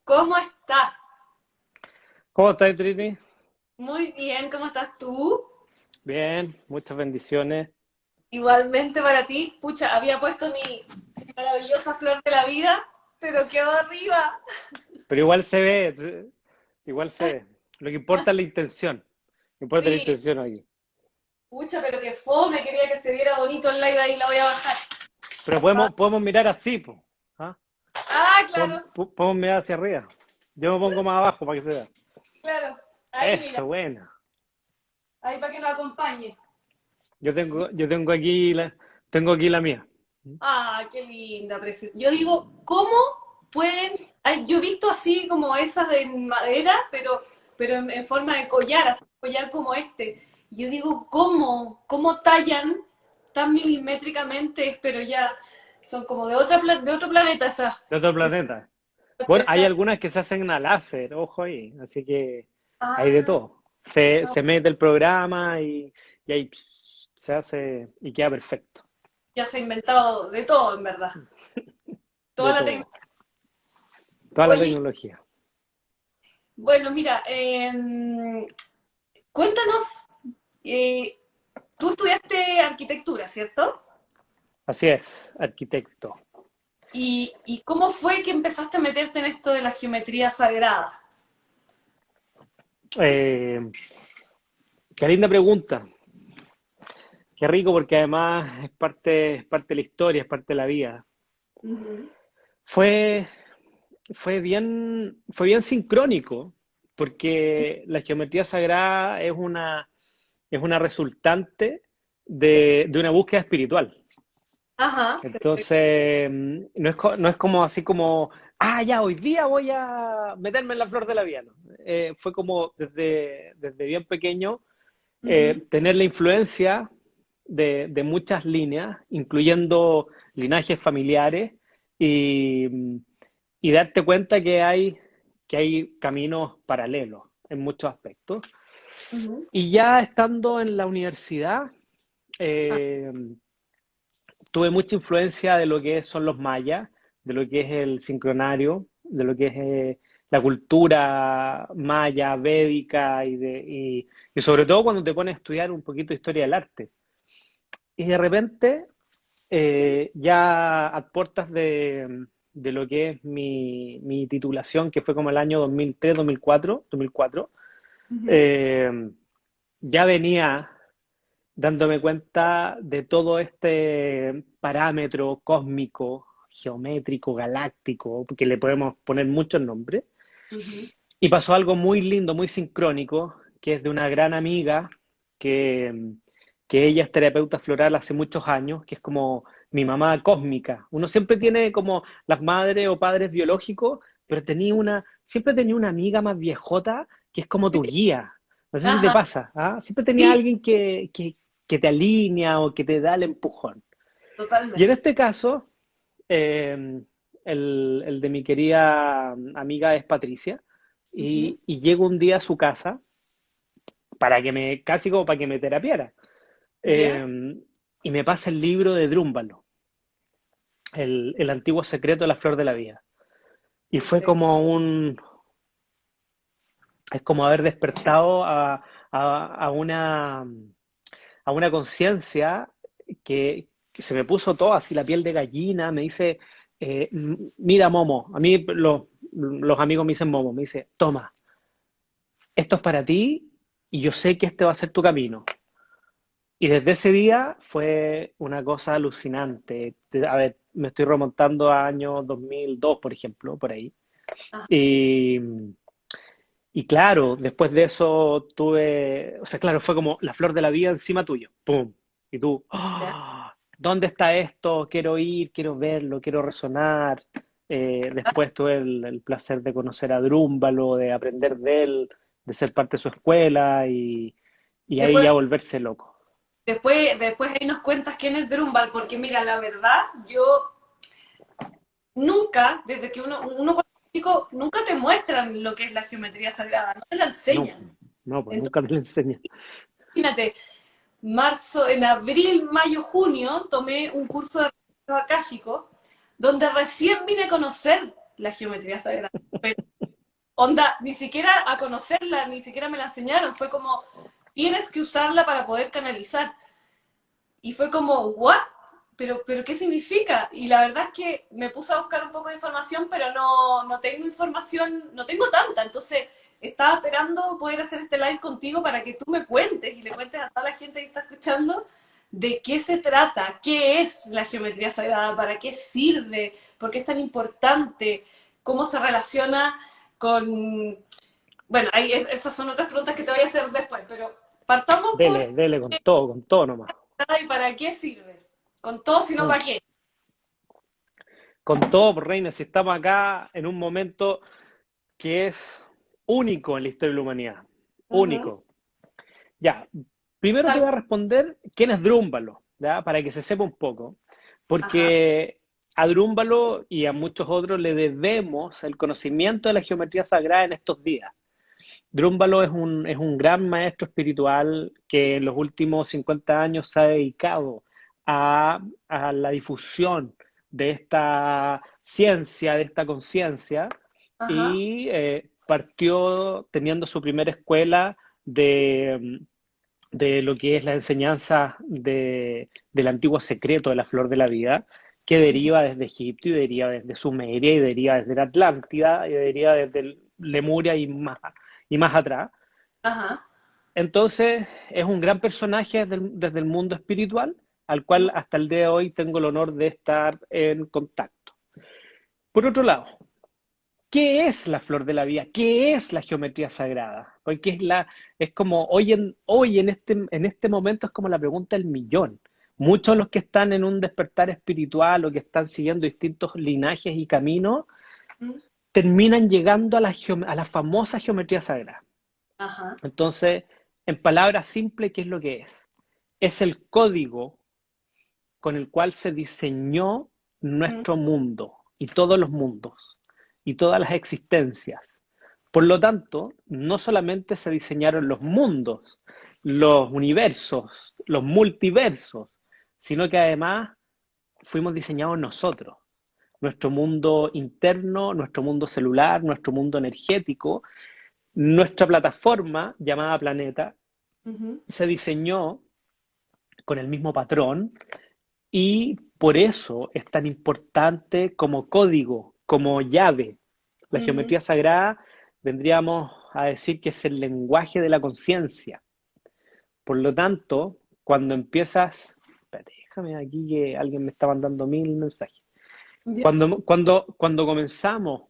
¿Cómo estás? ¿Cómo estás, Trini? Muy bien, ¿cómo estás tú? Bien, muchas bendiciones. Igualmente para ti. Pucha, había puesto mi maravillosa flor de la vida, pero quedó arriba. Pero igual se ve. Lo que importa es la intención. Lo que importa es la Sí, intención aquí. pucha, pero que fome, quería que se viera bonito el live ahí, la voy a bajar. Pero podemos mirar así, po. ¿Ah? Ah, claro, Podemos mirar hacia arriba. Yo me pongo más abajo para que se vea. claro. Ahí mira, Eso, bueno. ahí para que nos acompañe. Tengo aquí la mía. Ah, qué linda, preciosa. Yo digo, ¿cómo pueden? Ay, yo he visto así como esas de madera, pero en forma de collar, así un collar como este. Y yo digo, ¿cómo tallan tan milimétricamente? Pero ya son como de otro planeta esas. De otro planeta. Bueno, hay esas- algunas que se hacen a láser, ojo ahí. Así que hay de Ah, todo. Se mete el programa y ahí se hace y queda perfecto. ya se ha inventado de todo, en verdad. Toda De la tecnología. todo. Toda la Oye, tecnología. bueno, mira, cuéntanos, eh, tú estudiaste arquitectura, ¿cierto? Así es, arquitecto. ¿Y cómo fue que empezaste a meterte en esto de la geometría sagrada? Eh, Qué linda pregunta. Qué rico porque además es parte de la historia, es parte de la vida. Ujú. Fue, fue bien sincrónico porque la geometría sagrada es una resultante de una búsqueda espiritual. Ajá, perfecto. Entonces, no es como así como, ah, ya, hoy día voy a meterme en la flor de la vida. ¿No? Fue como desde bien pequeño Ujú. tener la influencia de muchas líneas, incluyendo linajes familiares, y, y darte cuenta que hay caminos paralelos en muchos aspectos. Ujú. Y ya estando en la universidad, eh, tuve mucha influencia de lo que son los mayas, de lo que es el sincronario, de lo que es la cultura maya, védica y sobre todo cuando te pones a estudiar un poquito de historia del arte. Y de repente, ya a puertas de lo que es mi titulación, que fue como el año 2003, 2004, Ujú. eh, ya venía dándome cuenta de todo este parámetro cósmico, geométrico, galáctico, que le podemos poner muchos nombres. Ujú. Y pasó algo muy lindo, muy sincrónico, que es de una gran amiga que, que ella es terapeuta floral hace muchos años, que es como mi mamá cósmica. Uno siempre tiene como las madres o padres biológicos, pero siempre tenía una amiga más viejota que es como tu guía. No sé si te Ajá, pasa, ¿ah? Siempre tenía sí, alguien que te alinea o que te da el empujón. Y en totalmente. este caso, el de mi querida amiga es Patricia, Ujú. y llego un día a su casa casi como para que me terapiara. ¿Ya? Eh, y me pasa el libro de Drúmbalo, el antiguo secreto de la flor de la vida. Y fue Perfecto. como es como haber despertado a una conciencia que se me puso todo así, la piel de gallina, me dice, mira Momo, a mí los amigos me dicen Momo, me dice, toma, esto es para ti y yo sé que este va a ser tu camino. Y desde ese día fue una cosa alucinante. A ver, me estoy remontando a años 2002, por ejemplo, por ahí. Ajá, Y, y claro, después de eso tuve, o sea, claro, fue como la flor de la vida encima tuyo. ¡Pum! Y tú, ya. ¡ah! ¿Dónde está esto? Quiero ir, quiero verlo, quiero resonar. Después tuve el placer de conocer a Drúmbalo, de aprender de él, de ser parte de su escuela y ahí Después, ya volverse loco. después ahí nos cuentas quién es Drumbal, porque mira, la verdad, yo nunca, desde que uno cuando es chico, nunca te muestran lo que es la geometría sagrada, no te la No, enseñan. no, pues Entonces, nunca te lo enseñan. imagínate, en abril, mayo, junio, tomé un curso de registro akáshico donde recién vine a conocer la geometría sagrada. onda, ni siquiera a conocerla, ni siquiera me la enseñaron, fue como, tienes que usarla para poder canalizar. Y fue como, ¿what? ¿Pero qué significa? Y la verdad es que me puse a buscar un poco de información, pero no tengo información, no tengo tanta. Entonces, estaba esperando poder hacer este live contigo para que tú me cuentes y le cuentes a toda la gente que está escuchando de qué se trata, qué es la geometría sagrada, para qué sirve, por qué es tan importante, cómo se relaciona con... Bueno, esas son otras preguntas que te voy a hacer después, pero partamos por Dele con todo nomás. y para qué sirve. Con todo, sino Mm. para qué. Con todo, pues, Reina, si estamos acá en un momento que es único en la historia de la humanidad. Ujú. Único. Ya, primero te Tal- voy a responder quién es Drúmbalo, ¿ya? Para que se sepa un poco. Ajá, Porque a Drúmbalo y a muchos otros le debemos el conocimiento de la geometría sagrada en estos días. Drúmbalo es un gran maestro espiritual que en los últimos 50 años se ha dedicado a la difusión de esta ciencia, de esta conciencia, ajá, y partió teniendo su primera escuela de lo que es la enseñanza del antiguo secreto de la flor de la vida, que ujú, deriva desde Egipto y deriva desde Sumeria y deriva desde la Atlántida y deriva desde Lemuria y más atrás. ajá. Entonces, es un gran personaje desde el mundo espiritual, al cual hasta el día de hoy tengo el honor de estar en contacto. Por otro lado, ¿qué es la flor de la vida? ¿Qué es la geometría sagrada? Porque es como hoy en este momento es como la pregunta del millón. Muchos de los que están en un despertar espiritual o que están siguiendo distintos linajes y caminos Mm, terminan llegando a a la famosa geometría sagrada. ajá, Entonces, en palabras simples, ¿qué es lo que es? Es el código con el cual se diseñó mm, nuestro mundo y todos los mundos y todas las existencias. Por lo tanto, no solamente se diseñaron los mundos, los universos, los multiversos, sino que además fuimos diseñados nosotros. Nuestro mundo interno, nuestro mundo celular, nuestro mundo energético, nuestra plataforma llamada planeta ujú, se diseñó con el mismo patrón. Y por eso es tan importante como código, como llave. La ujú. geometría sagrada vendríamos a decir que es el lenguaje de la conciencia. Por lo tanto, cuando empiezas, espérate, déjame aquí que alguien me está mandando mil mensajes. Ya. Cuando comenzamos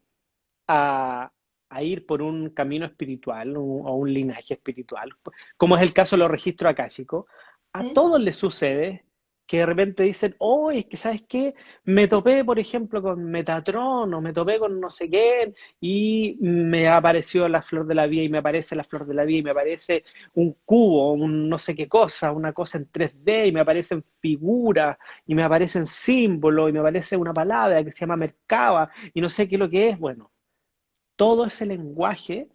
a, a ir por un camino espiritual o un linaje espiritual, como es el caso de los registros akáshicos, a Mm, todos les sucede que de repente dicen, oh, es que sabes qué, me topé, por ejemplo, con Metatron o me topé con no sé qué, y me apareció la flor de la vida y me aparece la flor de la vida y me aparece un cubo, un no sé qué cosa, una cosa en 3D y me aparecen figuras y me aparecen símbolos y me aparece una palabra que se llama Merkaba y no sé qué es lo que es. Bueno, todo ese lenguaje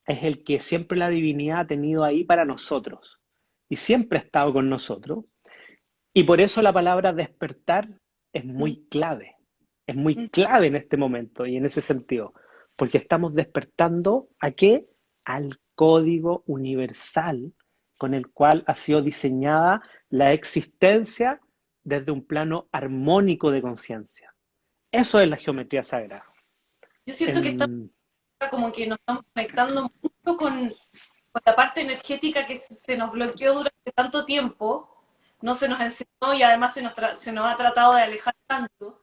es el que siempre la divinidad ha tenido ahí para nosotros y siempre ha estado con nosotros. Y por eso la palabra despertar mm, es muy mm. clave en este momento y en ese sentido, porque estamos despertando ¿a qué? Al código universal con el cual ha sido diseñada la existencia desde un plano armónico de conciencia. Eso es la geometría sagrada. Yo siento que estamos En, como que nos estamos conectando mucho con la parte energética que se nos bloqueó durante tanto tiempo, no se nos enseñó y además se nos ha tratado de alejar tanto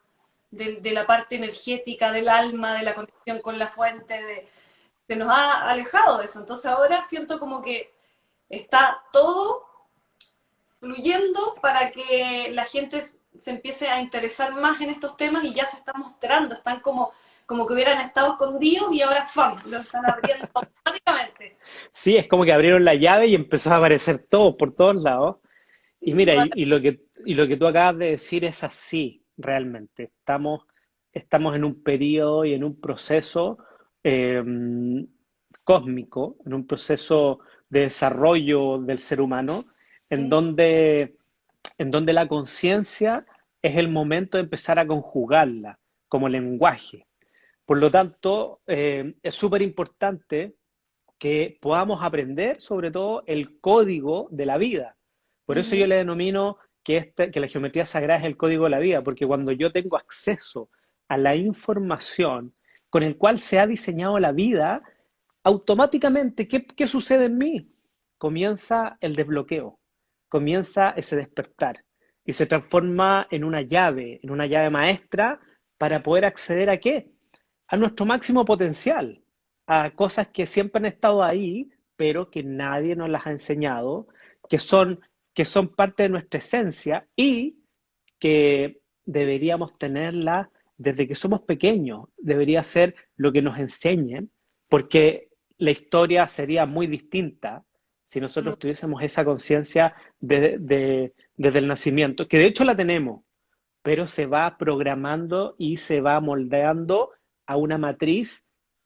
de la parte energética del alma, de la conexión con la fuente, se nos ha alejado de eso. Entonces ahora siento como que está todo fluyendo para que la gente se empiece a interesar más en estos temas y ya se están mostrando, están como que hubieran estado escondidos y ahora ¡fam! Lo están abriendo automáticamente. Sí, es como que abrieron la llave y empezó a aparecer todo por todos lados. Y Y mira, y lo que tú acabas de decir es así, realmente. Estamos en un periodo y en un proceso eh, cósmico, en un proceso de desarrollo del ser humano, en mm, donde, en donde la conciencia es el momento de empezar a conjugarla como lenguaje. Por lo tanto, es súper importante que podamos aprender sobre todo el código de la vida. Por eso yo Ujú. le denomino que la geometría sagrada es el código de la vida, porque cuando yo tengo acceso a la información con el cual se ha diseñado la vida, automáticamente, ¿qué sucede en mí? Comienza el desbloqueo, comienza ese despertar y se transforma en una llave maestra para poder acceder a qué? A nuestro máximo potencial, a cosas que siempre han estado ahí, pero que nadie nos las ha enseñado, que Ah, son, que son parte de nuestra esencia y que deberíamos tenerlas desde que somos pequeños. Debería ser lo que nos enseñen, porque la historia sería muy distinta si mm. nosotros tuviésemos esa conciencia desde el nacimiento, que de hecho la tenemos, pero se va programando y se va moldeando a una matriz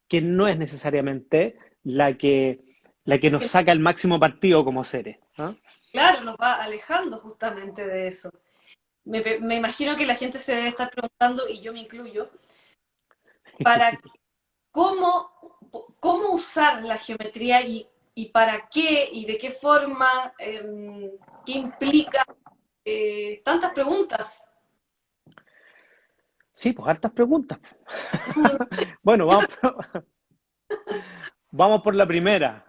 que no es necesariamente la que nos Que, saca el máximo partido como seres, ¿no? claro, nos va alejando justamente de eso. Me imagino que la gente se debe estar preguntando, y yo me incluyo, para cómo, cómo usar la geometría y para qué y de qué forma, qué implica, tantas preguntas. Sí, pues hartas preguntas. Mm. Bueno, vamos por la primera.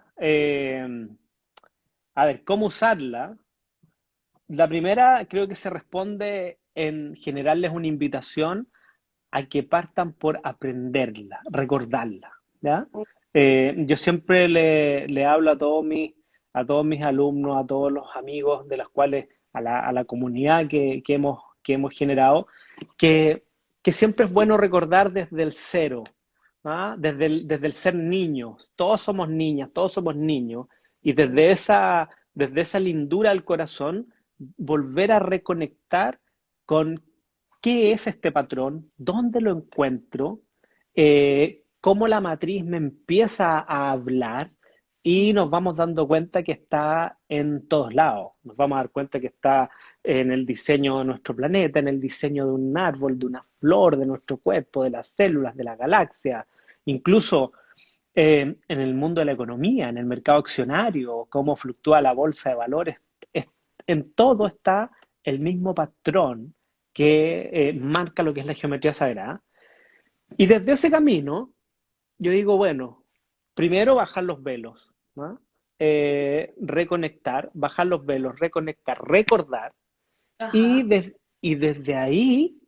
A ver, ¿cómo usarla? La primera creo que se responde en generarles una invitación a que partan por aprenderla, recordarla, ¿ya? Yo siempre le hablo a todos mis alumnos, a todos los amigos de los cuales, a la comunidad que hemos generado, que, que siempre es bueno recordar desde el cero, ¿ah? Desde el ser niños. Todos somos niñas, todos somos niños, y desde esa lindura del corazón, volver a reconectar con qué es este patrón, dónde lo encuentro, cómo la matriz me empieza a hablar y nos vamos dando cuenta que está en todos lados. Nos vamos a dar cuenta que está en el diseño de nuestro planeta, en el diseño de un árbol, de una flor, de nuestro cuerpo, de las células, de la galaxia, incluso en el mundo de la economía, en el mercado accionario, cómo fluctúa la bolsa de valores. Es- en todo está el mismo patrón que marca lo que es la geometría sagrada. Y desde ese camino, yo digo, bueno, primero bajar los velos, ¿no? Reconectar, bajar los velos, reconectar, recordar, y, Ajá. y desde ahí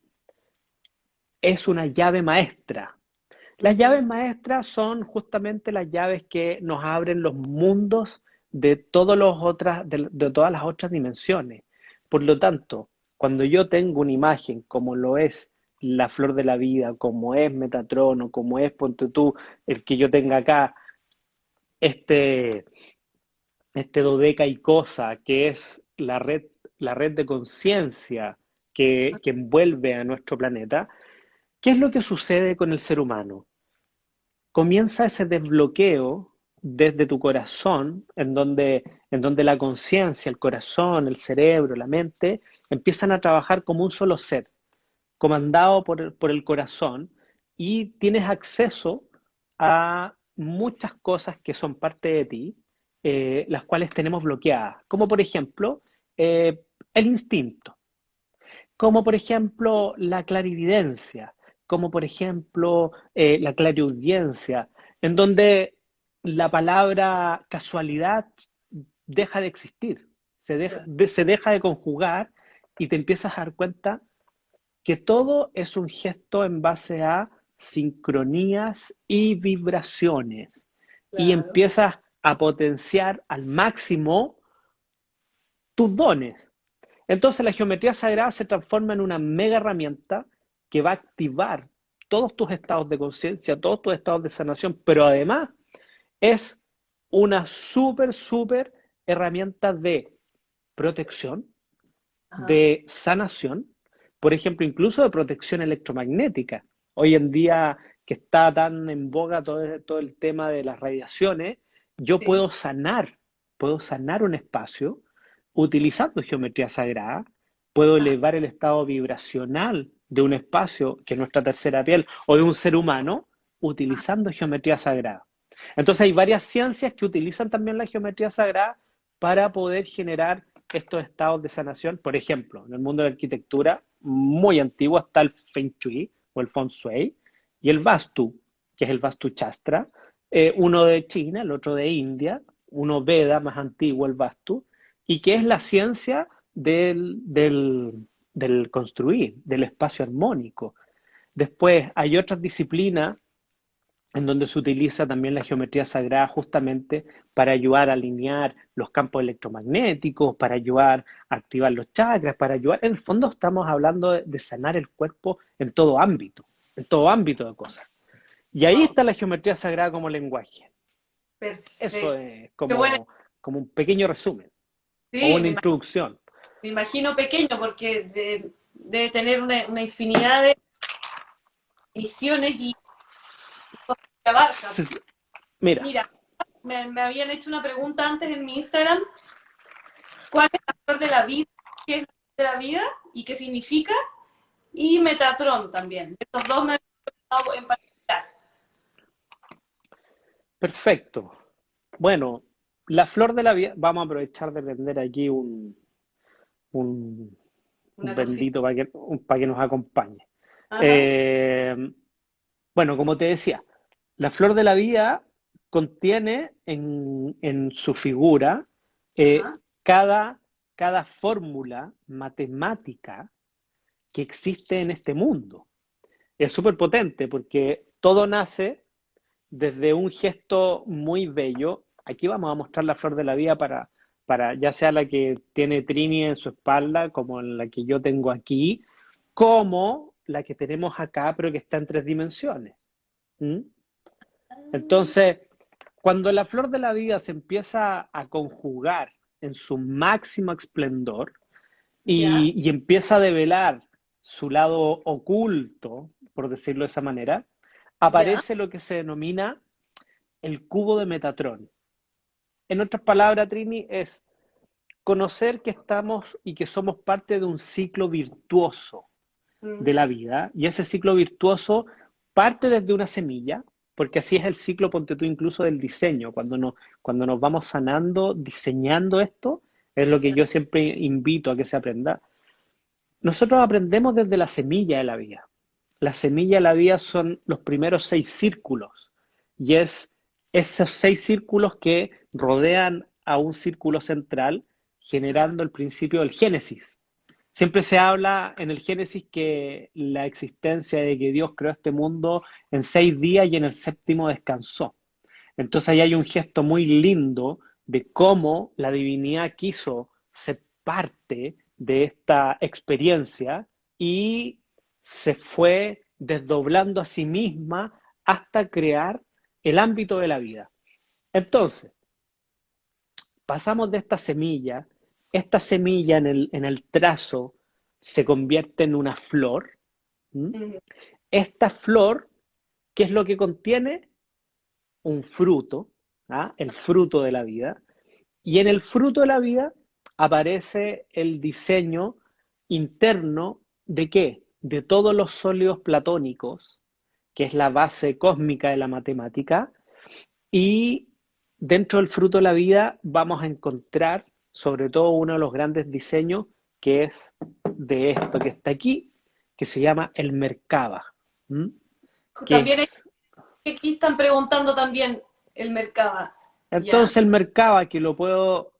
es una llave maestra. Las llaves Ujú. maestras son justamente las llaves que nos abren los mundos de todas las otras dimensiones. Por lo tanto, cuando yo tengo una imagen como lo es la flor de la vida, como es Metatron, o como es, ponte tú, el que yo tenga acá, este, este dodeca y cosa, que es la red de conciencia que envuelve a nuestro planeta, ¿qué es lo que sucede con el ser humano? Comienza ese desbloqueo desde tu corazón, en donde la conciencia, el corazón, el cerebro, la mente, empiezan a trabajar como un solo ser, comandado por el corazón, y tienes acceso a muchas cosas que son parte de ti, las cuales tenemos bloqueadas, como por ejemplo el instinto, como por ejemplo la clarividencia, como por ejemplo la clariaudiencia, en donde la palabra casualidad deja de existir, se deja de conjugar, y te empiezas a dar cuenta que todo es un gesto en base a sincronías y vibraciones, y Claro. empiezas a potenciar al máximo tus dones. Entonces la geometría sagrada se transforma en una mega herramienta que va a activar todos tus estados de conciencia, todos tus estados de sanación, pero además es una súper, súper herramienta de protección, Ajá. de sanación, por ejemplo, incluso de protección electromagnética. Hoy en día, que está tan en boga todo el tema de las radiaciones, yo Sí. puedo sanar un espacio utilizando geometría sagrada, puedo Ajá. elevar el estado vibracional de un espacio, que es nuestra tercera piel, o de un ser humano, utilizando geometría sagrada. Entonces hay varias ciencias que utilizan también la geometría sagrada para poder generar estos estados de sanación. Por ejemplo, en el mundo de la arquitectura muy antiguo está el Feng Shui o el Feng Shui y el Vastu, que es el Vastu Shastra, uno de China, el otro de India, uno Veda más antiguo, el Vastu, y que es la ciencia del construir, del espacio armónico. Después hay otras disciplinas en donde se utiliza también la geometría sagrada justamente para ayudar a alinear los campos electromagnéticos, para ayudar a activar los chakras, para ayudar. En el fondo estamos hablando de sanar el cuerpo en todo ámbito de cosas. Y ahí Wow, está la geometría sagrada como lenguaje. Eso perfecto. es Qué bueno. como un pequeño resumen o Sí, una introducción. me imagino pequeño porque debe tener una infinidad de visiones y cosas que abarca. Mira, Mira, me habían hecho una pregunta antes en mi Instagram. ¿Cuál es la flor de la vida? ¿Qué es la flor de la vida? ¿Y qué significa? Y Metatron también. Estos dos me han preguntado en particular. perfecto. Bueno, la flor de la vida, vamos a aprovechar de vender aquí un, un Una cosita. bendito para que nos acompañe. Ajá, Eh, bueno, como te decía, la flor de la vida contiene en su figura eh, ajá. cada, cada fórmula matemática que existe en este mundo. Es súper potente porque todo nace desde un gesto muy bello. Aquí vamos a mostrar la flor de la vida para ya sea la que tiene Trini en su espalda, como la que yo tengo aquí, como la que tenemos acá, pero que está en tres dimensiones. ¿Mm? Entonces, cuando la flor de la vida se empieza a conjugar en su máximo esplendor Ya, y empieza a develar su lado oculto, por decirlo de esa manera, ya. aparece lo que se denomina el cubo de Metatron. En otras palabras, Trini, es conocer que estamos y que somos parte de un ciclo virtuoso de Mm, la vida, y ese ciclo virtuoso parte desde una semilla, porque así es el ciclo, ponte tú, incluso del diseño, cuando nos vamos sanando, diseñando esto, es lo que ya. yo siempre invito a que se aprenda. Nosotros aprendemos desde la semilla de la vida. La semilla de la vida son los primeros 6 círculos, y es esos 6 círculos que rodean a un círculo central, Ajá. generando el principio del Génesis. Siempre se habla en el Génesis que la existencia de que Dios creó este mundo en 6 días y en el séptimo descansó. Entonces ahí hay un gesto muy lindo de cómo la divinidad quiso ser parte de esta experiencia y se fue desdoblando a sí misma hasta crear el ámbito de la vida. Entonces, pasamos de esta semilla en el trazo se convierte en una flor. ¿Mm? Mm, Esta flor, ¿qué es lo que contiene? Un fruto, ¿ah? El fruto de la vida. Y en el fruto de la vida aparece el diseño interno de qué? De todos los sólidos platónicos, que es la base cósmica de la matemática, y dentro del fruto de la vida vamos a encontrar sobre todo uno de los grandes diseños que es de esto que está aquí, que se llama el Merkaba. ¿Mm? Que También aquí están preguntando también el mercado. Ya. entonces el Merkaba, que lo puedo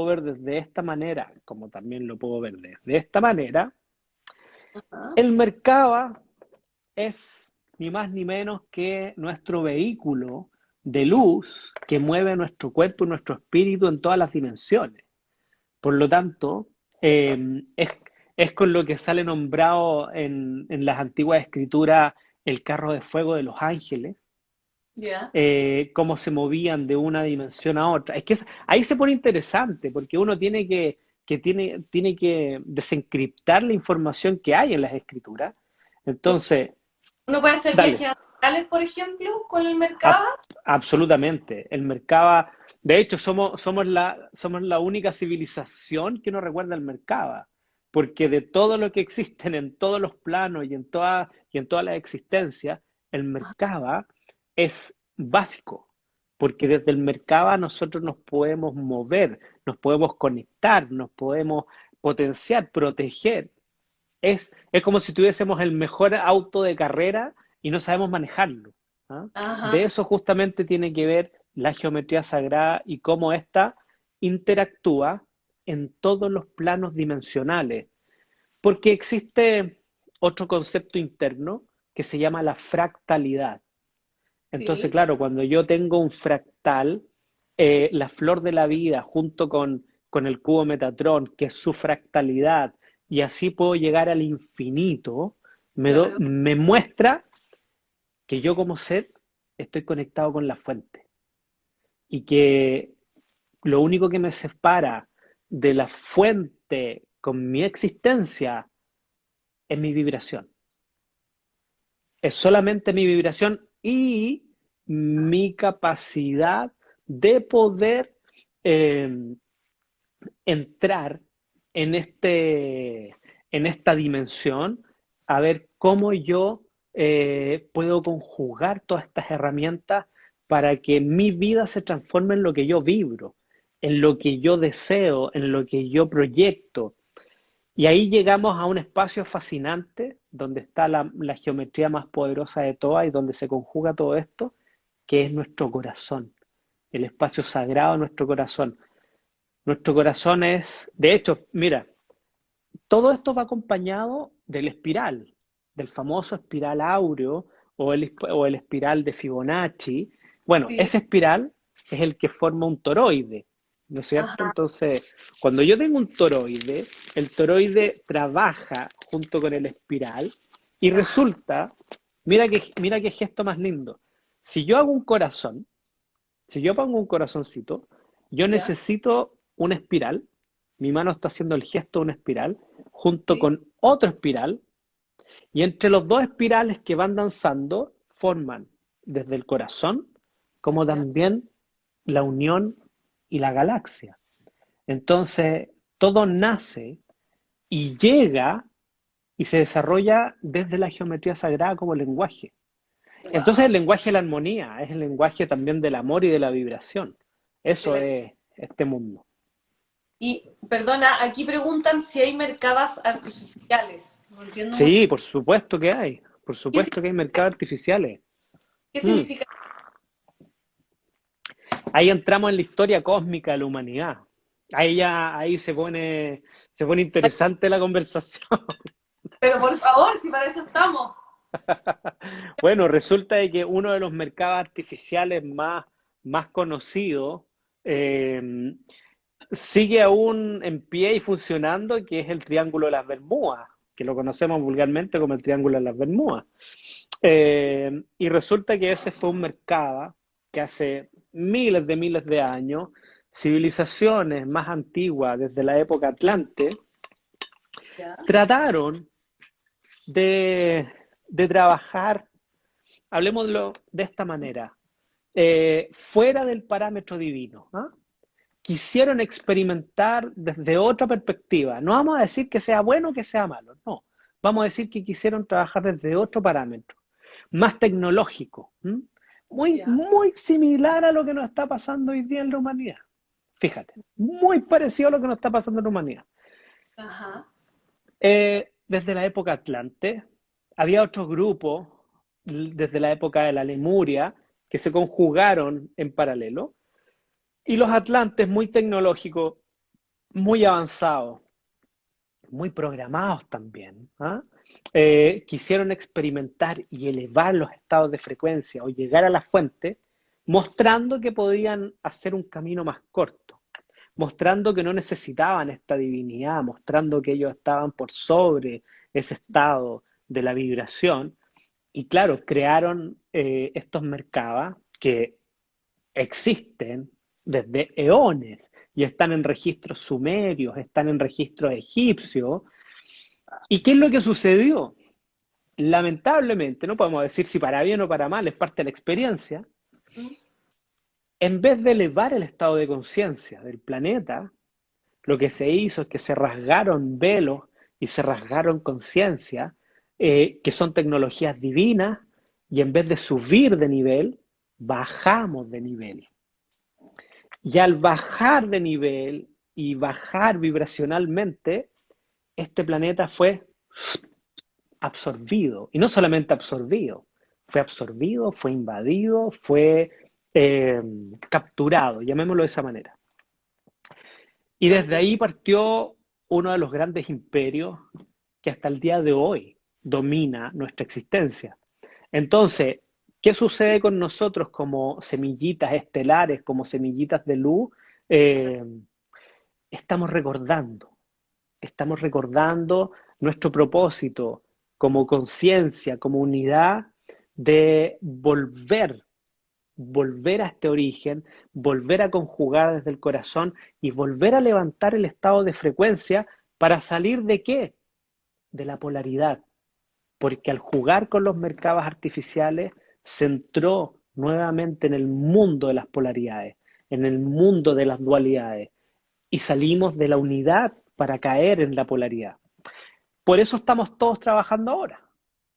ver desde esta manera, como también lo puedo ver desde esta manera, Ajá. el Merkaba es ni más ni menos que nuestro vehículo de luz que mueve nuestro cuerpo y nuestro espíritu en todas las dimensiones. Por lo tanto, es con lo que sale nombrado en las antiguas escrituras el carro de fuego de los ángeles, Ya. cómo se movían de una dimensión a otra. Es que ahí se pone interesante, porque uno tiene que desencriptar la información que hay en las escrituras. Entonces, Uno puede hacer dale. viajes astrales, por ejemplo, con el mercado. Absolutamente. El Merkaba, de hecho, somos la única civilización que no recuerda el Merkaba, porque de todo lo que existen en todos los planos y en todas las existencias, el Merkaba es básico, porque desde el Merkaba nosotros nos podemos mover, nos podemos conectar, nos podemos potenciar, proteger. Es como si tuviésemos el mejor auto de carrera y no sabemos manejarlo. ¿Ah? De Ajá. eso justamente tiene que ver la geometría sagrada y cómo ésta interactúa en todos los planos dimensionales. Porque existe otro concepto interno que se llama la fractalidad. Entonces, Sí. claro, cuando yo tengo un fractal, la flor de la vida junto con el cubo Metatron, que es su fractalidad, y así puedo llegar al infinito, Claro. me muestra que yo como ser estoy conectado con la fuente y que lo único que me separa de la fuente con mi existencia es mi vibración. Es solamente mi vibración y mi capacidad de poder eh, entrar en esta dimensión, a ver cómo yo puedo conjugar todas estas herramientas para que mi vida se transforme en lo que yo vibro, en lo que yo deseo, en lo que yo proyecto. Y ahí llegamos a un espacio fascinante donde está la geometría más poderosa de todas y donde se conjuga todo esto, que es nuestro corazón, el espacio sagrado de nuestro corazón. Nuestro corazón es, de hecho, mira, todo esto va acompañado del espiral, del famoso espiral áureo o el espiral de Fibonacci. Bueno, Sí. ese espiral es el que forma un toroide, ¿no es cierto? Ajá. Entonces, cuando yo tengo un toroide, el toroide trabaja junto con el espiral y Ajá. resulta, mira qué gesto más lindo. Si yo hago un corazón, si yo pongo un corazoncito, yo Ya. necesito una espiral. Mi mano está haciendo el gesto de una espiral junto Sí. con otro espiral. Y entre los dos espirales que van danzando, forman desde el corazón como Ya. también la unión y la galaxia. Entonces, todo nace y llega y se desarrolla desde la geometría sagrada como lenguaje. Entonces el Wow. lenguaje de la armonía es el lenguaje también del amor y de la vibración. Eso es este mundo. Y perdona, aquí preguntan si hay mercadas artificiales. No entiendo muy Sí, bien. por supuesto que hay. Por ¿Qué, supuesto que hay mercados artificiales. qué Mm. significa? Ahí entramos en la historia cósmica de la humanidad. Ahí se pone interesante la conversación. Pero por favor, si para eso estamos. Bueno, resulta de que uno de los mercados artificiales más conocidos eh, sigue aún en pie y funcionando, que es el Triángulo de las Bermudas, que lo conocemos vulgarmente como el Triángulo de las Bermudas. Y resulta que ese fue un mercado que hace miles de años, civilizaciones más antiguas, desde la época Atlante, Ya. trataron de, de trabajar, hablemoslo de esta manera, fuera del parámetro divino. ¿Ah? Quisieron experimentar desde otra perspectiva. No vamos a decir que sea bueno o que sea malo, no. Vamos a decir que quisieron trabajar desde otro parámetro, más tecnológico, ¿m? Ya. Muy similar a lo que nos está pasando hoy día en la humanidad. Fíjate, muy parecido a lo que nos está pasando en la humanidad. Ajá. Desde la época Atlante, había otros grupos, desde la época de la Lemuria, que se conjugaron en paralelo, y los Ya. atlantes muy tecnológicos, muy avanzados, muy programados también, ¿ah? Quisieron experimentar y elevar los estados de frecuencia o llegar a la fuente, mostrando que podían hacer un camino más corto, mostrando que no necesitaban esta divinidad, mostrando que ellos estaban por sobre ese estado de la vibración. Y claro, crearon estos mercados que existen desde eones y están en registros sumerios, están en registros egipcios. ¿Y qué es lo que sucedió? Lamentablemente, no podemos decir si para bien o para mal, es parte de la experiencia. Mm. En vez de elevar el estado de conciencia del planeta, lo que se hizo es que se rasgaron velos y se rasgaron conciencia, que son tecnologías divinas, y en vez de subir de nivel, bajamos de nivel. Y al bajar de nivel y bajar vibracionalmente, este planeta fue absorbido. Y no solamente absorbido, fue invadido, fue capturado, llamémoslo de esa manera. Y Lo desde entiendo. ahí partió uno de los grandes imperios que hasta el día de hoy domina nuestra existencia. Entonces, ¿qué sucede con nosotros como semillitas estelares, como semillitas de luz? Eh, estamos recordando, estamos recordando nuestro propósito como conciencia, como unidad de volver a este origen, volver a conjugar desde el corazón y volver a levantar el estado de frecuencia para salir de qué? De la polaridad. Porque al jugar con los mercados artificiales se entró nuevamente en el mundo de las polaridades, en el mundo de las dualidades y salimos de la unidad para caer en la polaridad. Por eso estamos todos trabajando ahora,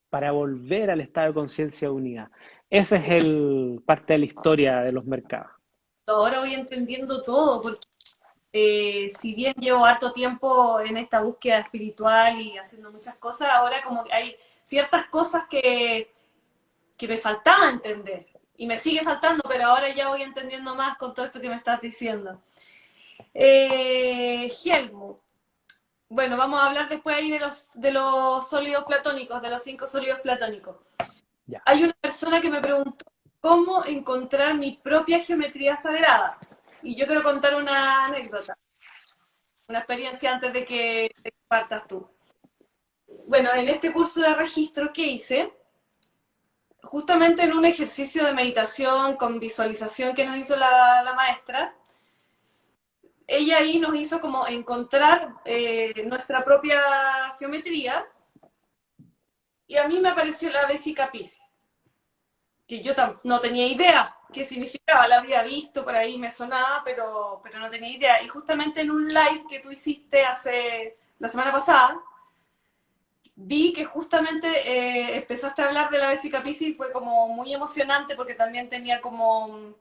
para volver al estado de conciencia de unidad. Esa es parte de la historia de los mercados. Ahora voy entendiendo todo, porque si bien llevo harto tiempo en esta búsqueda espiritual y haciendo muchas cosas, ahora como que hay ciertas cosas que me faltaba entender. Y me sigue faltando, pero ahora ya voy entendiendo más con todo esto que me estás diciendo. Helmut, bueno, vamos a hablar después ahí de los sólidos platónicos, de los 5 sólidos platónicos. Ya. Hay una persona que me preguntó cómo encontrar mi propia geometría sagrada. Y yo quiero contar una anécdota, una experiencia antes de que partas tú. Bueno, en este curso de registro que hice, justamente en un ejercicio de meditación con visualización que nos hizo la maestra, ella ahí nos hizo como encontrar nuestra propia geometría y a mí me apareció la Vesica Piscis, que yo no tenía idea qué significaba, la había visto por ahí, me sonaba, pero no tenía idea. Y justamente en un live que tú hiciste hace la semana pasada, vi que justamente empezaste a hablar de la Vesica Piscis y fue como muy emocionante porque también tenía como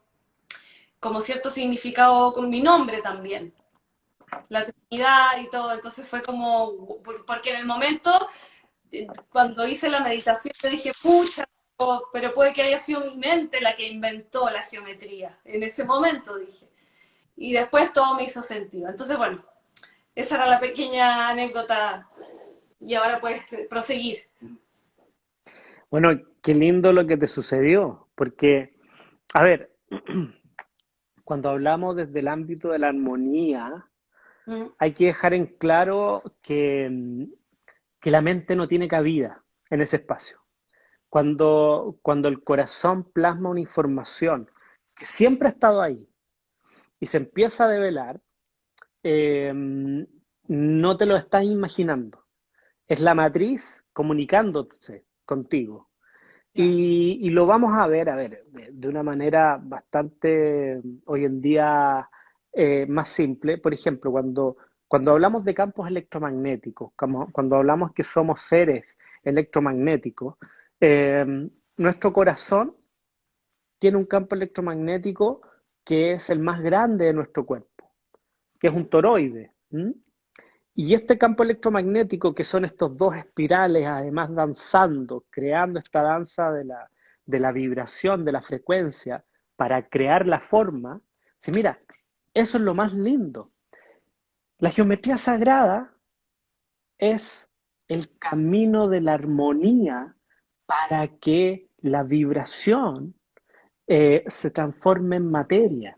cierto significado con mi nombre también, la Trinidad y todo, entonces fue como, porque en el momento, cuando hice la meditación, yo dije, pucha, pero puede que haya sido mi mente la que inventó la geometría, en ese momento dije, y después todo me hizo sentido, entonces bueno, esa era la pequeña anécdota y ahora puedes proseguir. Bueno, qué lindo lo que te sucedió, porque, a ver, cuando hablamos desde el ámbito de la armonía, Mm, hay que dejar en claro que la mente no tiene cabida en ese espacio. Cuando el corazón plasma una información que siempre ha estado ahí y se empieza a develar, eh, no te lo estás imaginando. Es la matriz comunicándose contigo. ya. Y lo vamos a ver, de una manera bastante hoy en día más simple. Por ejemplo, cuando hablamos de campos electromagnéticos, cuando hablamos que somos seres electromagnéticos, eh, nuestro corazón tiene un campo electromagnético que es el más grande de nuestro cuerpo, que es un toroide. ¿M? Y este campo electromagnético, que son estos dos espirales, además danzando, creando esta danza de la vibración, de la frecuencia, para crear la forma, sí, mira, eso es lo más lindo. La geometría sagrada es el camino de la armonía para que la vibración se transforme en materia,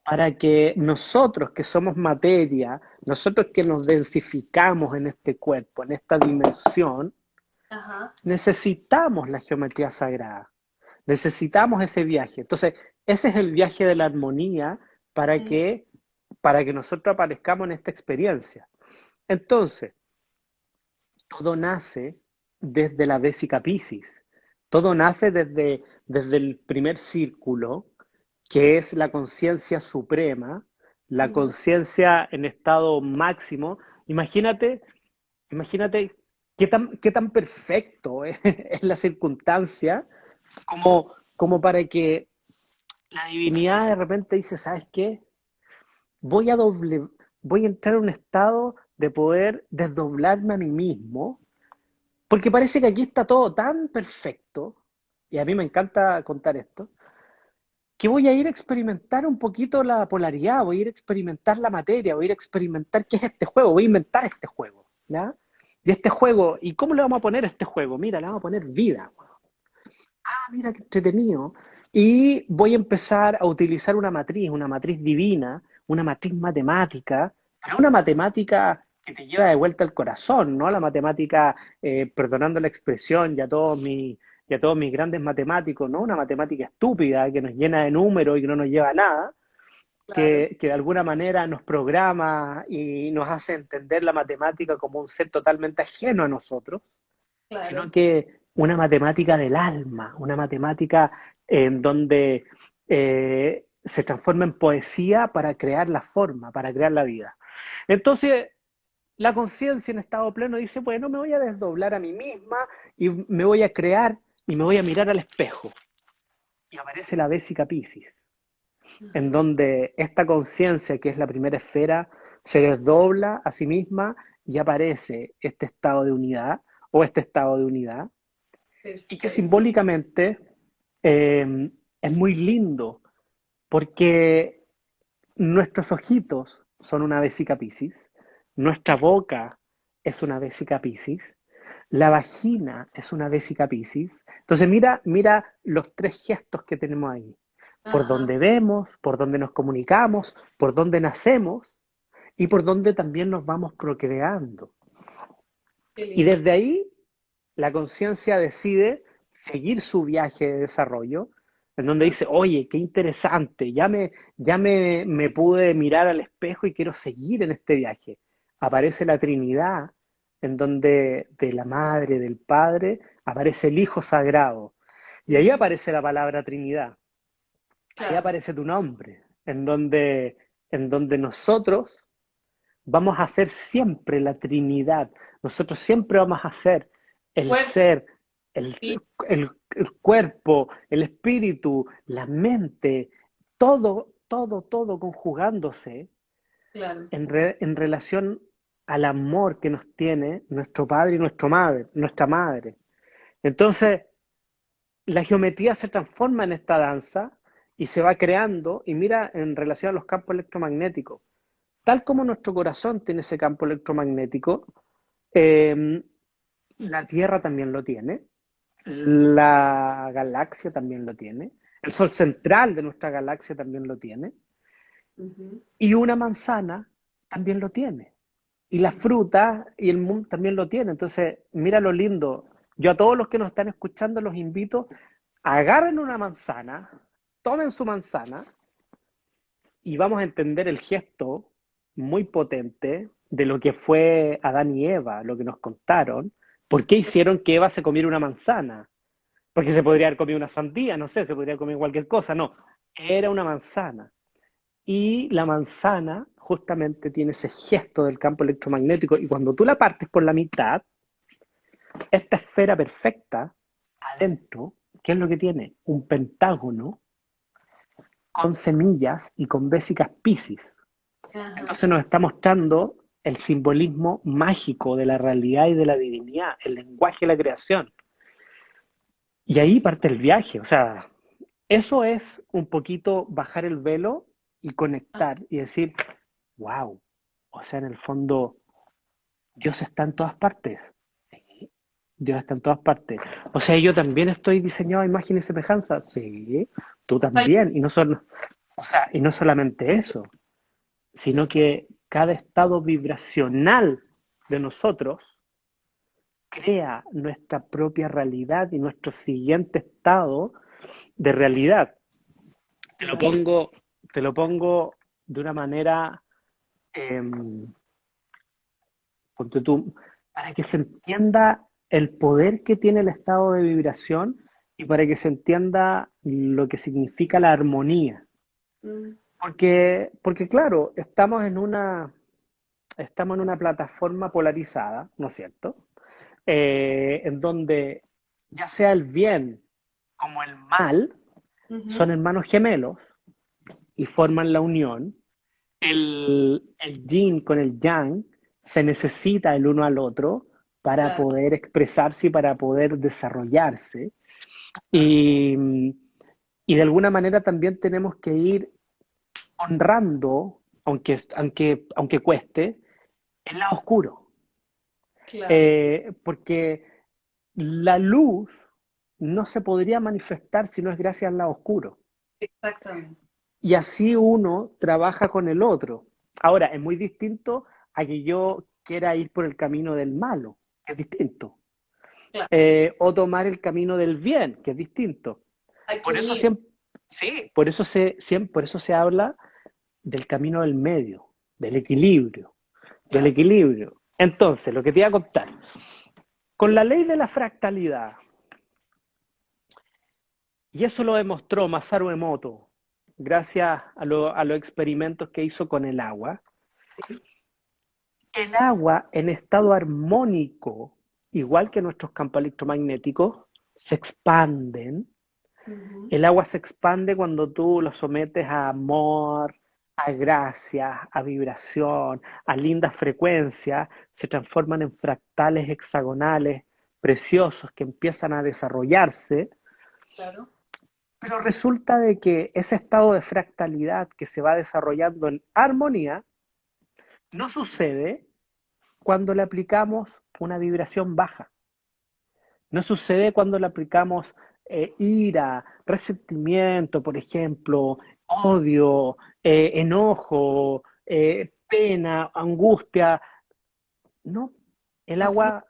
para que nosotros que somos materia, nosotros que nos densificamos en este cuerpo, en esta dimensión, Ajá. necesitamos la geometría sagrada, necesitamos ese viaje. Entonces, ese es el viaje de la armonía para Mm, que, para que nosotros aparezcamos en esta experiencia. Entonces, todo nace desde la Vesica Piscis, todo nace desde el primer círculo, que es la conciencia suprema, la ujú. conciencia en estado máximo. Imagínate, imagínate qué tan perfecto es, es la circunstancia como, como para que la divinidad de repente dice, ¿sabes qué? Voy a doble, voy a entrar en un estado de poder desdoblarme a mí mismo, porque parece que aquí está todo tan perfecto, y a mí me encanta contar esto, que voy a ir a experimentar un poquito la polaridad, voy a ir a experimentar la materia, voy a ir a experimentar qué es este juego, voy a inventar este juego, ¿ya? Y este juego, ¿y cómo le vamos a poner a este juego? Mira, le vamos a poner vida. Ah, mira qué entretenido. Y voy a empezar a utilizar una matriz divina, una matriz matemática, pero una matemática que te lleva de vuelta al corazón, ¿no? La matemática, perdonando la expresión, y a todos mis grandes matemáticos, ¿no? Una matemática estúpida que nos llena de números y que no nos lleva a nada, Claro, que de alguna manera nos programa y nos hace entender la matemática como un ser totalmente ajeno a nosotros, sino claro. que una matemática del alma, una matemática en donde se transforma en poesía para crear la forma, para crear la vida. Entonces, la conciencia en estado pleno dice, bueno, me voy a desdoblar a mí misma y me voy a crear y me voy a mirar al espejo. Y aparece la Vésica Piscis, en Ajá. donde esta conciencia, que es la primera esfera, se desdobla a sí misma y aparece este estado de unidad o este estado de unidad, y que Perfecto. simbólicamente es muy lindo porque nuestros ojitos son una vesica piscis, nuestra boca es una vesica piscis, la vagina es una vesica piscis. Entonces mira, mira los tres gestos que tenemos ahí. Por Ajá. donde vemos, por donde nos comunicamos, por donde nacemos y por donde también nos vamos procreando. Qué Y lindo. desde ahí la conciencia decide seguir su viaje de desarrollo, en donde Ajá. dice, oye, qué interesante, me pude mirar al espejo y quiero seguir en este viaje. Aparece la Trinidad, en donde de la Madre, del Padre, aparece el Hijo Sagrado. Y ahí Ujú. aparece la palabra Trinidad, ahí Claro. aparece tu nombre, en donde nosotros vamos a ser siempre la Trinidad. Nosotros siempre vamos a ser el Cuerpo ser, el, y el cuerpo, el espíritu, la mente, todo conjugándose claro. en relación al amor que nos tiene nuestro padre y nuestra madre. Entonces, la geometría se transforma en esta danza y se va creando, y mira en relación a los campos electromagnéticos. Tal como nuestro corazón tiene ese campo electromagnético, eh, la Tierra también lo tiene, la galaxia también lo tiene, el Sol central de nuestra galaxia también lo tiene, Ujú. y una manzana también lo tiene, y la fruta y el mundo también lo tiene. Entonces, mira lo lindo. Yo a todos los que nos están escuchando los invito, agarren una manzana, tomen su manzana y vamos a entender el gesto muy potente de lo que fue Adán y Eva, lo que nos contaron. ¿Por qué hicieron que Eva se comiera una manzana? Porque se podría haber comido una sandía, no sé, se podría haber comido cualquier cosa, no, era una manzana. Y la manzana justamente tiene ese gesto del campo electromagnético y cuando tú la partes por la mitad, esta esfera perfecta adentro, ¿qué es lo que tiene? Un pentágono con semillas y con vésicas piscis. Ajá. Entonces nos está mostrando el simbolismo mágico de la realidad y de la divinidad, el lenguaje de la creación. Y ahí parte el viaje, o sea, eso es un poquito bajar el velo y conectar y decir, wow, o sea, en el fondo, Dios está en todas partes. Sí, Dios está en todas partes. O sea, yo también estoy diseñado a imagen y semejanza. Sí, tú Ay, también. Y no solo, o sea, y no solamente eso, sino que cada estado vibracional de nosotros crea nuestra propia realidad y nuestro siguiente estado de realidad. Te lo claro. pongo, te lo pongo de una manera, eh, tú, para que se entienda el poder que tiene el estado de vibración y para que se entienda lo que significa la armonía. Mm. Porque claro, estamos en una plataforma polarizada, ¿no es cierto? En donde ya sea el bien como el mal, Son Ujú. hermanos gemelos y forman la unión. El yin con el yang se necesita el uno al otro para Claro. poder expresarse y para poder desarrollarse. Ah, Y, y de alguna manera también tenemos que ir honrando, aunque cueste, el lado oscuro. claro, Porque la luz no se podría manifestar si no es gracias al lado oscuro. exactamente. Y así uno trabaja con el otro. Ahora, es muy distinto a que yo quiera ir por el camino del malo, que es distinto. Claro. O tomar el camino del bien, que es distinto. Hay que Por eso unir. siempre, sí, por eso se habla del camino del medio, del equilibrio, del Claro. equilibrio. Entonces, lo que te iba a contar, con la ley de la fractalidad, y eso lo demostró Masaru Emoto, gracias a los experimentos que hizo con Sí. el agua en estado armónico, igual que nuestros campos electromagnéticos, se expanden. Ujú. El agua se expande cuando tú lo sometes a amor, a gracia, a vibración, a lindas frecuencias, se transforman en fractales hexagonales preciosos que empiezan a desarrollarse, Claro. pero resulta de que ese estado de fractalidad que se va desarrollando en armonía no sucede cuando le aplicamos una vibración baja. No sucede cuando le aplicamos ira, resentimiento, por ejemplo, odio, enojo, pena, angustia. No, el No fluye. agua,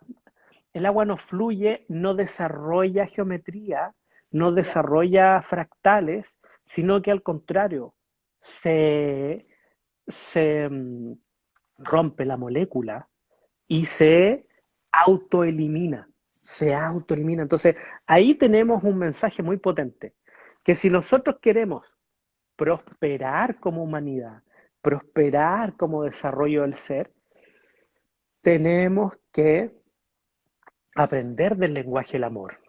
el agua no fluye, no desarrolla geometría, no Ya. desarrolla fractales, sino que al contrario, se, se rompe la molécula y autoelimina, se autoelimina. Entonces, ahí tenemos un mensaje muy potente, que si nosotros queremos prosperar como humanidad, prosperar como desarrollo del ser, tenemos que aprender del lenguaje del amor,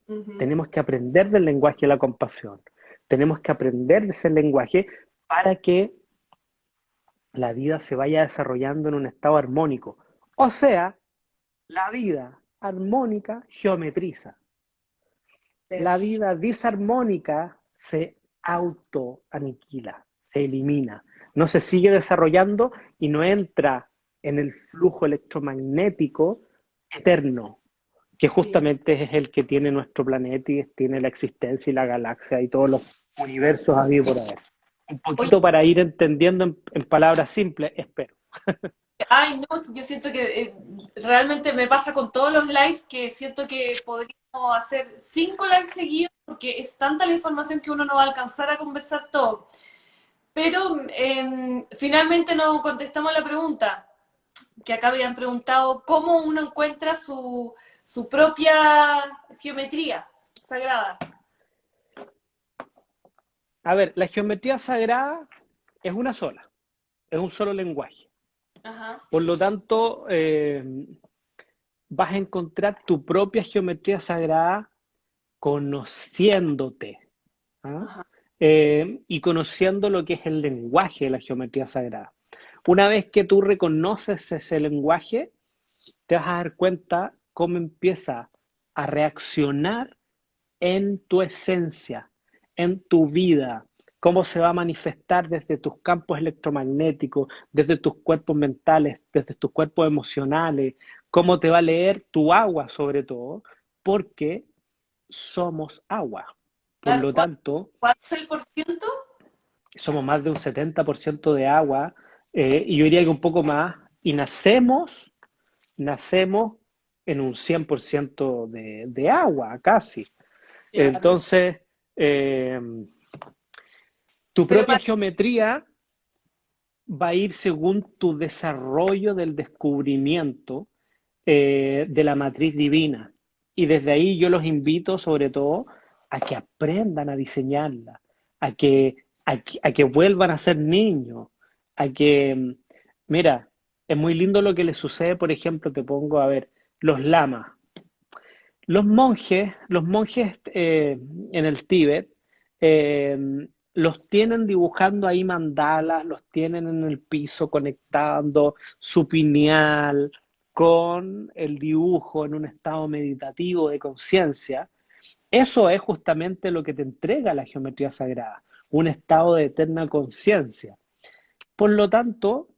Ujú. tenemos que aprender del lenguaje de la compasión, tenemos que aprender de ese lenguaje para que la vida se vaya desarrollando en un estado armónico. O sea, la vida armónica geometriza. La Perfecto. vida disarmónica se autoaniquila, se elimina, no se sigue desarrollando y no entra en el flujo electromagnético eterno, que Claro. justamente es el que tiene nuestro planeta y tiene la existencia y la galaxia y todos los universos habidos por haber. Un Oye, poquito para ir entendiendo en palabras simples, espero. ay, no, yo siento que realmente me pasa con todos los lives que siento que podríamos hacer 5 lives seguidos porque es tanta la información que uno no va a alcanzar a conversar todo. Pero finalmente no contestamos la pregunta que acá habían preguntado, ¿cómo uno encuentra su propia geometría sagrada? A ver, la geometría sagrada es una sola, es un solo lenguaje. Ajá, Por lo tanto, vas a encontrar tu propia geometría sagrada conociéndote, ¿ah? ajá, Y conociendo lo que es el lenguaje de la geometría sagrada. Una vez que tú reconoces ese lenguaje, te vas a dar cuenta cómo empieza a reaccionar en tu esencia, en tu vida, cómo se va a manifestar desde tus campos electromagnéticos, desde tus cuerpos mentales, desde tus cuerpos emocionales, cómo te va a leer tu agua sobre todo, porque somos agua. Por claro. lo tanto, ¿Cuánto es el por ciento? somos más de un 70% de agua, y yo diría que un poco más, y nacemos en un 100% de agua, casi. Claro. Entonces, eh, tu Pero propia geometría va a ir según tu desarrollo del descubrimiento de la matriz divina. Y desde ahí yo los invito sobre todo a que aprendan a diseñarla, a que vuelvan a ser niños, a que, mira, es muy lindo lo que les sucede, por ejemplo, te pongo a ver, los lamas. Los monjes en el Tíbet eh, los tienen dibujando ahí mandalas, los tienen en el piso conectando su pineal con el dibujo en un estado meditativo de conciencia. Eso es justamente lo que te entrega la geometría sagrada, un estado de eterna conciencia. Por lo tanto,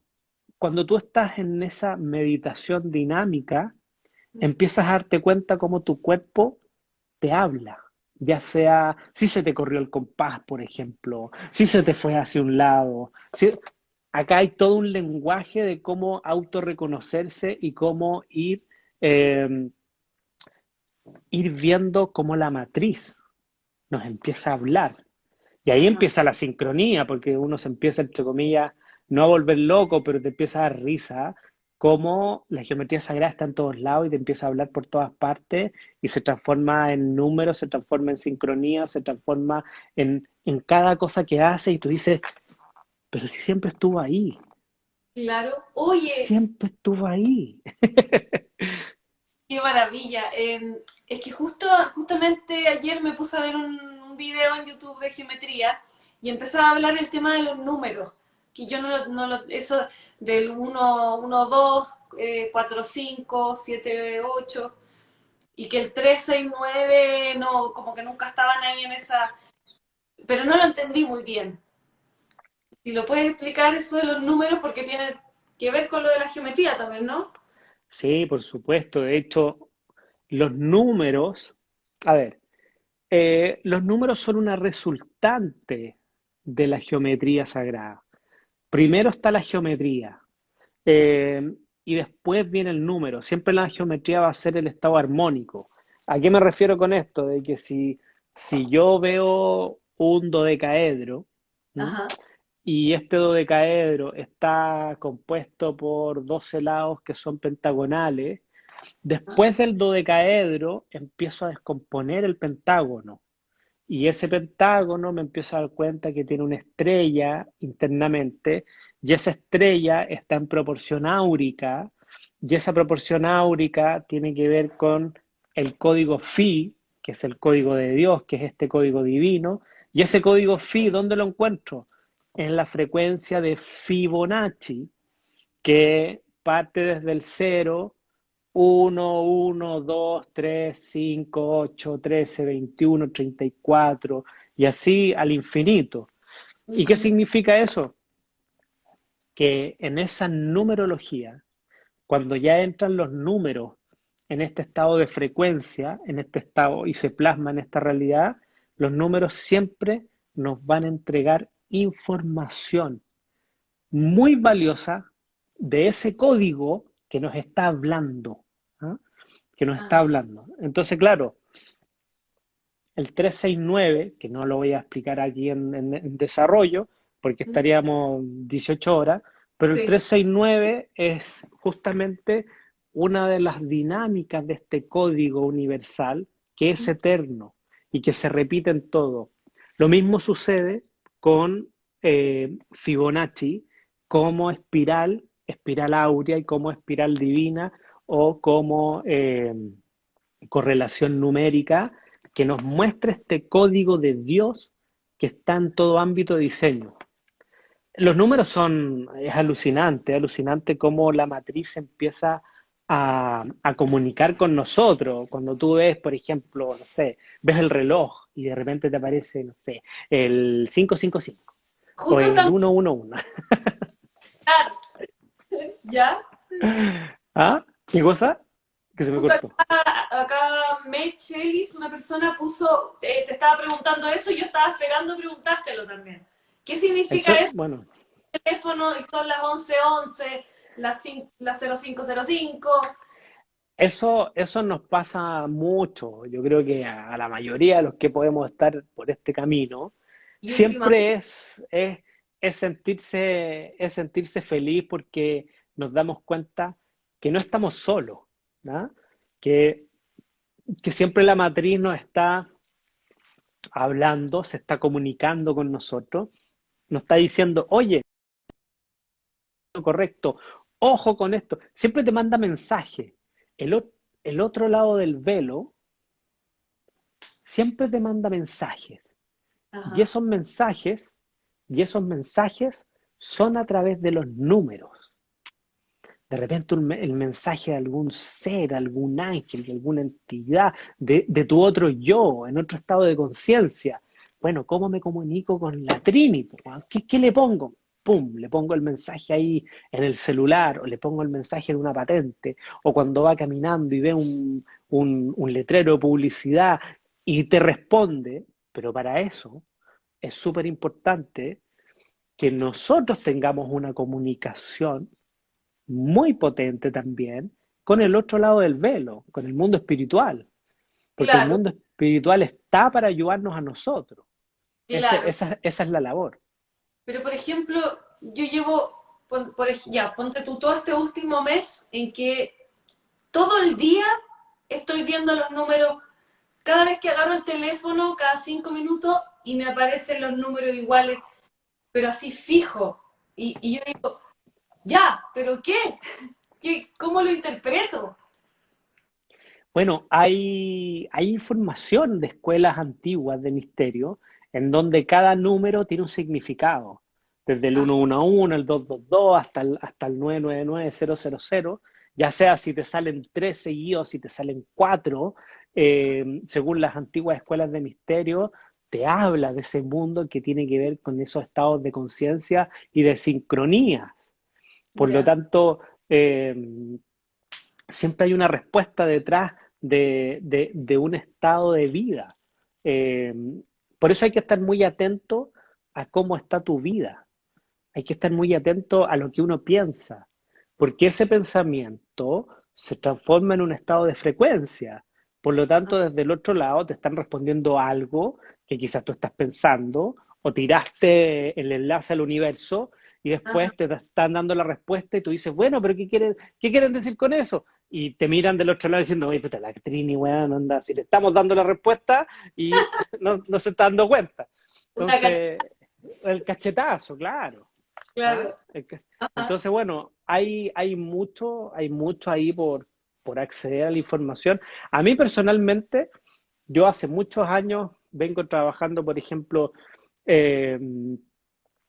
cuando tú estás en esa meditación dinámica, empiezas a darte cuenta cómo tu cuerpo te habla, ya sea si se te corrió el compás, por ejemplo, si se te fue hacia un lado. Acá hay todo un lenguaje de cómo autorreconocerse y cómo eh, ir viendo cómo la matriz nos empieza a hablar. Y ahí Ajá. empieza la sincronía, porque uno se empieza, entre comillas, no a volver loco, pero te empieza a dar risa, cómo la geometría sagrada está en todos lados y te empieza a hablar por todas partes y se transforma en números, se transforma en sincronía, se transforma en cada cosa que hace y tú dices, pero si siempre estuvo ahí, Claro. Oye, siempre estuvo ahí. qué maravilla. Es que justamente ayer me puse a ver un video en YouTube de geometría y empezaba a hablar el tema de los números, que yo eso del uno 2 4 5 7 8 y que el 3 6 9 no, como que nunca estaban ahí en esa, pero no lo entendí muy bien. Si lo puedes explicar eso de los números porque tiene que ver con lo de la geometría también, ¿no? Sí, por supuesto. De hecho, los números, a ver, los números son una resultante de la geometría sagrada. Primero está la geometría y después viene el número. Siempre la geometría va a ser el estado armónico. ¿A qué me refiero con esto? De que si yo veo un dodecaedro, ¿m? Ajá. Y este dodecaedro está compuesto por 12 lados que son pentagonales, después del dodecaedro empiezo a descomponer el pentágono. Y ese pentágono me empiezo a dar cuenta que tiene una estrella internamente, y esa estrella está en proporción áurica, y esa proporción áurica tiene que ver con el código Phi, que es el código de Dios, que es este código divino, y ese código Phi, ¿dónde lo encuentro? En la frecuencia de Fibonacci, que parte desde el cero, 1, 1, 2, 3, 5, 8, 13, 21, 34 y así al infinito. ¿Y qué Ujú. significa eso? Que en esa numerología, cuando ya entran los números en este estado de frecuencia, en este estado y se plasma en esta realidad, los números siempre nos van a entregar información muy valiosa de ese código que nos está hablando, ¿ah? Que nos está Ajá. hablando. Entonces, claro, el 369 que no lo voy a explicar aquí en desarrollo, porque estaríamos 18 horas, pero el Sí. 369 es justamente una de las dinámicas de este código universal que es eterno y que se repite en todo. Lo mismo sucede con Fibonacci como espiral, espiral áurea y como espiral divina o como correlación numérica que nos muestra este código de Dios que está en todo ámbito de diseño. Los números es alucinante cómo la matriz empieza a comunicar con nosotros. Cuando tú ves, por ejemplo, no sé, ves el reloj y de repente te aparece, no sé, el 555 o Justo el también, 111. ¿ya? ¿Ah? ¿Qué cosa? Que se me Justo cortó. acá Mitch Ellis, una persona puso, te estaba preguntando eso y yo estaba esperando preguntártelo también. ¿Qué significa eso? Bueno, Teléfono y son las 11:11, las 05:05 eso nos pasa mucho. Yo creo que a la mayoría de los que podemos estar por este camino, y últimamente. siempre es sentirse feliz porque nos damos cuenta que no estamos solos, ¿no? Que, que siempre la matriz nos está hablando, se está comunicando con nosotros, nos está diciendo, oye, correcto, ojo con esto, siempre te manda mensaje. El otro lado del velo siempre te manda mensajes. Y Ajá. esos mensajes, y esos mensajes son a través de los números. De repente el mensaje de algún ser, algún ángel, de alguna entidad, de tu otro yo, en otro estado de conciencia. Bueno, ¿cómo me comunico con la Trini? ¿Qué le pongo? ¡Pum! Le pongo el mensaje ahí en el celular, o le pongo el mensaje en una patente, o cuando va caminando y ve un letrero de publicidad y te responde. Pero para eso es súper importante que nosotros tengamos una comunicación muy potente también con el otro lado del velo, con el mundo espiritual, porque el Claro, mundo espiritual está para ayudarnos a nosotros. claro. Esa es la labor. Pero, por ejemplo, yo llevo, ya, ponte tú todo este último mes en que todo el día estoy viendo los números, cada vez que agarro el teléfono, cada 5 minutos, y me aparecen los números iguales, pero así fijo. Y yo digo, ya, ¿pero qué? ¿Cómo lo interpreto? Bueno, hay información de escuelas antiguas de misterio en donde cada número tiene un significado, desde el Ah, 111, el 222 hasta el 999 000, ya sea si te salen tres seguidos, si te salen cuatro, según las antiguas escuelas de misterio, te habla de ese mundo que tiene que ver con esos estados de conciencia y de sincronía. Por lo ya, tanto, siempre hay una respuesta detrás de un estado de vida. Eh, por eso hay que estar muy atento a cómo está tu vida. Hay que estar muy atento a lo que uno piensa, porque ese pensamiento se transforma en un estado de frecuencia. Por lo tanto, desde el otro lado te están respondiendo algo que quizás tú estás pensando o tiraste el enlace al universo y ajá. después te están dando la respuesta y tú dices, bueno, pero ¿qué quieren decir con eso? Y te miran del otro lado diciendo, oye, puta, la Trini, weón, anda, si le estamos dando la respuesta y no se está dando cuenta. Una Entonces, el cachetazo, claro. ¿Ah? claro. Ajá. Entonces, bueno, hay mucho ahí por acceder a la información. A mí personalmente, yo hace muchos años vengo trabajando, por ejemplo, eh,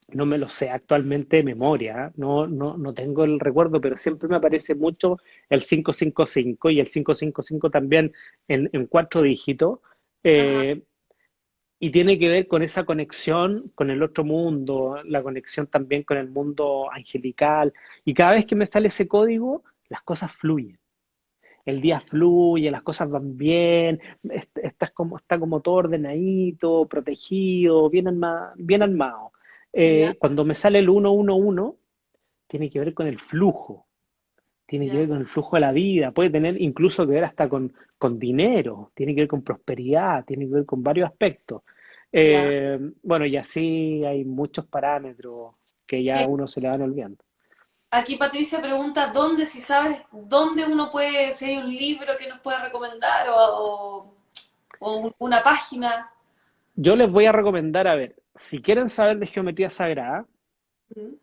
no me lo sé actualmente de memoria, ¿eh? No tengo el recuerdo, pero siempre me aparece mucho el 555 y el 555 también en cuatro dígitos. Ajá. Eh, y tiene que ver con esa conexión con el otro mundo, la conexión también con el mundo angelical. Y cada vez que me sale ese código, las cosas fluyen. El día fluye, las cosas van bien, está como todo ordenadito, protegido, bien armado. Ya, Cuando me sale el 111, tiene que ver con el flujo, tiene que ver ya, con el flujo de la vida, puede tener incluso que ver hasta con dinero, tiene que ver con prosperidad, tiene que ver con varios aspectos. ya. Bueno, y así hay muchos parámetros que ya a Sí. uno se le van olvidando. Aquí Patricia pregunta dónde, si sabes, dónde uno puede, si hay un libro que nos pueda recomendar o una página. Yo les voy a recomendar, a ver, si quieren saber de geometría sagrada, ¿Mm?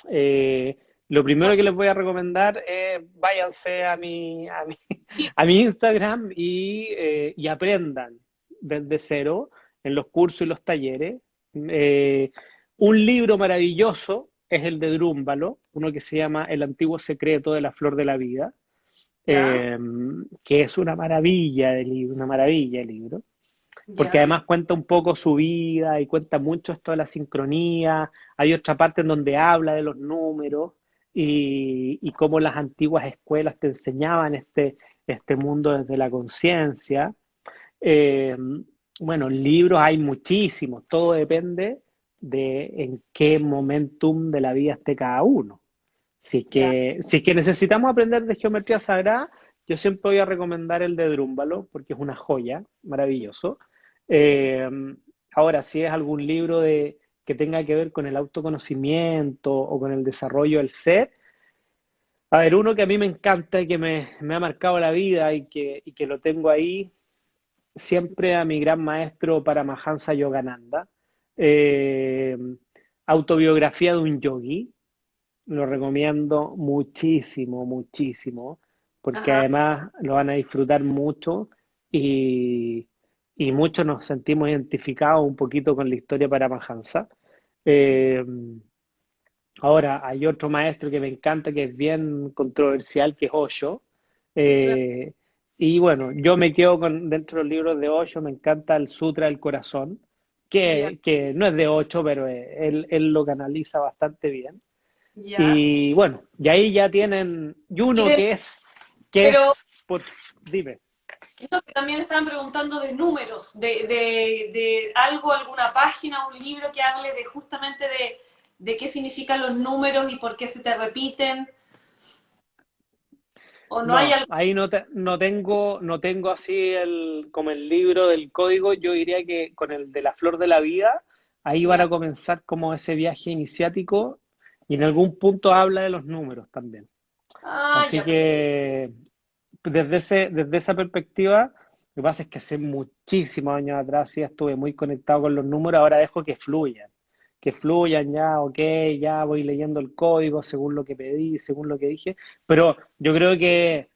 eh, lo primero que les voy a recomendar es váyanse a mi Instagram y aprendan desde cero en los cursos y los talleres. Eh, un libro maravilloso es el de Drúmbalo, uno que se llama El antiguo secreto de la flor de la vida, ¿Ya? eh, que es una maravilla de libro, una maravilla de libro porque ¿Ya? además cuenta un poco su vida y cuenta mucho esto de la sincronía. Hay otra parte en donde habla de los números y cómo las antiguas escuelas te enseñaban este mundo desde la conciencia. Eh, bueno, libros hay muchísimos, todo depende de en qué momentum de la vida esté cada uno. ¿Ya? Si es que necesitamos aprender de geometría sagrada, yo siempre voy a recomendar el de Drúmbalo, porque es una joya, maravilloso. Eh, ahora, si es algún libro que tenga que ver con el autoconocimiento o con el desarrollo del ser, a ver, uno que a mí me encanta y que me ha marcado la vida y que lo tengo ahí siempre a mi gran maestro Paramahansa Yogananda, eh, Autobiografía de un yogi, lo recomiendo muchísimo, muchísimo, porque Ajá. además lo van a disfrutar mucho y, y muchos nos sentimos identificados un poquito con la historia Paramahansa. Eh, Ahora, hay otro maestro que me encanta, que es bien controversial, que es Osho. Sí, claro, Eh, y bueno, yo me quedo con, dentro de los libros de Osho, me encanta el Sutra del Corazón, ya, que no es de Osho, pero él lo canaliza bastante bien. ya. Y bueno, y ahí ya tienen, y Y uno de- que pero es, por, dime. creo que también estaban preguntando de números, de algo, alguna página, un libro que hable de justamente de qué significan los números y por qué se te repiten, o no hay No, algo. ahí no tengo así como el libro del código. Yo diría que con el de la flor de la vida, ahí van Ya. a comenzar como ese viaje iniciático y en algún punto habla de los números también. Ah, Así ya. que desde esa perspectiva, lo que pasa es que hace muchísimos años atrás sí estuve muy conectado con los números, ahora dejo que fluyan ya, ok, ya voy leyendo el código según lo que pedí, según lo que dije, pero yo creo que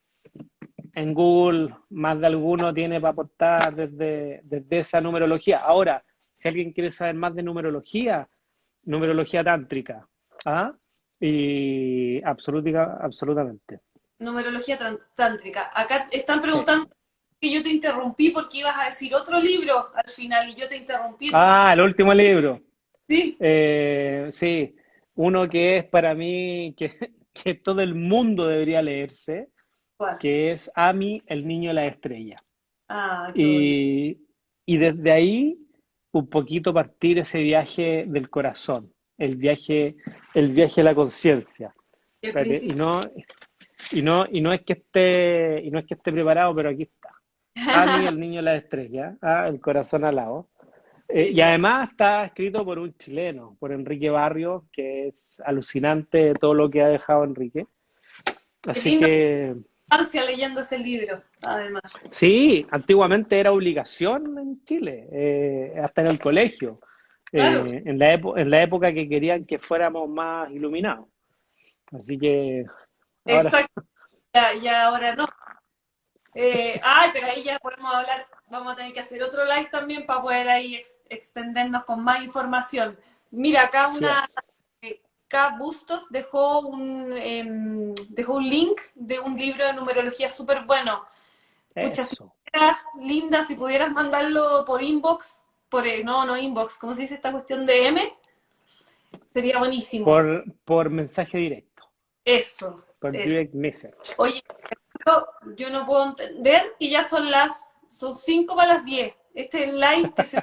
en Google más de alguno tiene para aportar desde esa numerología. Ahora, si alguien quiere saber más de numerología, numerología tántrica, ¿ah? Y absolutamente. Numerología tántrica. Acá están Sí. preguntando que yo te interrumpí porque ibas a decir otro libro al final y yo te interrumpí, entonces, Ah, el último libro. sí. Sí, uno que es para mí, que todo el mundo debería leerse, ¿Cuál? que es Ami, el niño de la estrella. Ah, qué bonito. Y, y desde ahí un poquito partir ese viaje del corazón, el viaje a la conciencia. El Espérate, principio. y no es que esté preparado, pero aquí está. Ami, el niño de la estrella, el corazón alado. Qué Y bien. además está escrito por un chileno, por Enrique Barrios, que es alucinante todo lo que ha dejado Enrique. Qué Así lindo que infancia leyendo ese libro, además. sí, antiguamente era obligación en Chile, hasta en el colegio, Claro, en la época que querían que fuéramos más iluminados. Así que ahora, exacto. Ya, ya ahora no. Ay, pero ahí ya podemos hablar. Vamos a tener que hacer otro live también para poder ahí extendernos con más información. Mira, acá así una es. K. Bustos dejó un link de un libro de numerología súper bueno. Pucha, si Eso. pudieras, Linda, si pudieras mandarlo por inbox, no inbox, ¿cómo se dice esta cuestión de M? Sería buenísimo. Por mensaje directo, Eso, por eso. direct message. Oye, yo no puedo entender que ya son 5 para las 10. Este live que se